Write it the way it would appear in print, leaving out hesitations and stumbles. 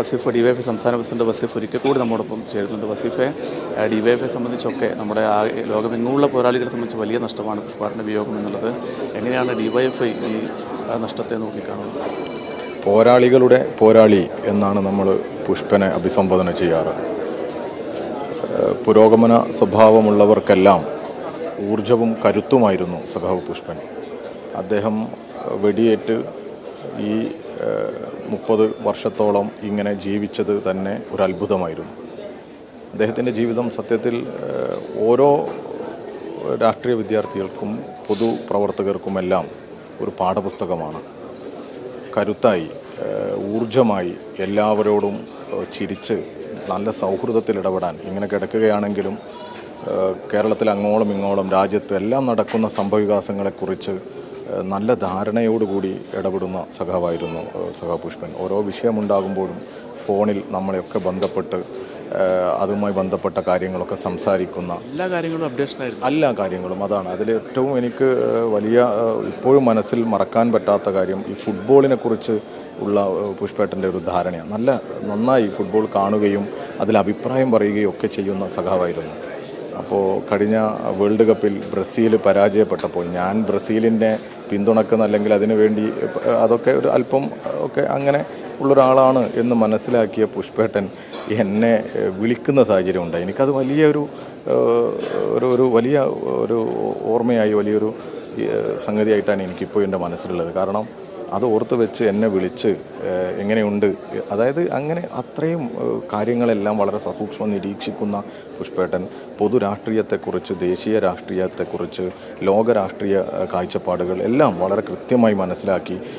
Wasif DYFI സംസ്ഥാന president Wasif ഒരിക്കൽ കൂടി നമ്മോടൊപ്പം ചേരുന്നുണ്ട്. വസീഫെ, ഡിവൈഎഫ്ഐ സംബന്ധിച്ചൊക്കെ നമ്മുടെ ലോകമെങ്ങുമുള്ള പോരാളികളെ സംബന്ധിച്ച് വലിയ നഷ്ടമാണ് പുഷ്പാട്ടൻ്റെ വിയോഗം എന്നുള്ളത്. എങ്ങനെയാണ് ഡിവൈഎഫ്ഐ ഈ നഷ്ടത്തെ നോക്കിക്കാണുന്നത്? പോരാളികളുടെ പോരാളി എന്നാണ് നമ്മൾ പുഷ്പനെ അഭിസംബോധന ചെയ്യാറ്. പുരോഗമന സ്വഭാവമുള്ളവർക്കെല്ലാം ഊർജവും കരുത്തുമായിരുന്നു സഖാവ് പുഷ്പൻ. അദ്ദേഹം വെടിയേറ്റ് ഈ 30 വർഷത്തോളം ഇങ്ങനെ ജീവിച്ചത് തന്നെ ഒരു അത്ഭുതമായിരുന്നു. അദ്ദേഹത്തിൻ്റെ ജീവിതം സത്യത്തിൽ ഓരോ രാഷ്ട്രീയ വിദ്യാർത്ഥികൾക്കും പൊതുപ്രവർത്തകർക്കുമെല്ലാം ഒരു പാഠപുസ്തകമാണ്. കരുത്തായി, ഊർജമായി, എല്ലാവരോടും ചിരിച്ച് നല്ല സൗഹൃദത്തിൽ ഇടപെടാൻ, ഇങ്ങനെ കിടക്കുകയാണെങ്കിലും കേരളത്തിൽ അങ്ങോളം ഇങ്ങോളം രാജ്യത്ത് എല്ലാം നടക്കുന്ന സംഭവവികാസങ്ങളെക്കുറിച്ച് നല്ല ധാരണയോടുകൂടി ഇടപെടുന്ന സഖാവായിരുന്നു സഖാവ് പുഷ്പൻ. ഓരോ വിഷയമുണ്ടാകുമ്പോഴും ഫോണിൽ നമ്മളെയൊക്കെ ബന്ധപ്പെട്ട് അതുമായി ബന്ധപ്പെട്ട കാര്യങ്ങളൊക്കെ സംസാരിക്കുന്ന എല്ലാ കാര്യങ്ങളും അതാണ്. അതിലേറ്റവും എനിക്ക് വലിയ ഇപ്പോഴും മനസ്സിൽ മറക്കാൻ പറ്റാത്ത കാര്യം ഈ ഫുട്ബോളിനെ കുറിച്ച് ഉള്ള പുഷ്പേട്ടൻ്റെ ഒരു ധാരണയാണ്. നന്നായി ഫുട്ബോൾ കാണുകയും അതിൽ അഭിപ്രായം പറയുകയും ഒക്കെ ചെയ്യുന്ന സഖാവായിരുന്നു. അപ്പോൾ കഴിഞ്ഞ വേൾഡ് കപ്പിൽ ബ്രസീൽ പരാജയപ്പെട്ടപ്പോൾ ഞാൻ ബ്രസീലിനെ പിന്തുണക്കുന്ന, അല്ലെങ്കിൽ അതിനു വേണ്ടി അതൊക്കെ ഒരു അല്പം ഒക്കെ അങ്ങനെ ഉള്ളൊരാളാണ് എന്ന് മനസ്സിലാക്കിയ പുഷ്പേട്ടൻ എന്നെ വിളിക്കുന്ന സാഹചര്യം ഉണ്ടായി. എനിക്കത് വലിയൊരു വലിയ ഒരു ഓർമ്മയായി, വലിയൊരു സംഗതിയായിട്ടാണ് എനിക്കിപ്പോൾ എൻ്റെ മനസ്സിലുള്ളത്. കാരണം അത് ഓർത്ത് വെച്ച് എന്നെ വിളിച്ച് എങ്ങനെയുണ്ട്, അതായത് അങ്ങനെ അത്രയും കാര്യങ്ങളെല്ലാം വളരെ സസൂക്ഷ്മം നിരീക്ഷിക്കുന്ന പുഷ്പേട്ടൻ പൊതുരാഷ്ട്രീയത്തെക്കുറിച്ച്, ദേശീയ രാഷ്ട്രീയത്തെക്കുറിച്ച്, ലോക രാഷ്ട്രീയ കാഴ്ചപ്പാടുകൾ എല്ലാം വളരെ കൃത്യമായി മനസ്സിലാക്കി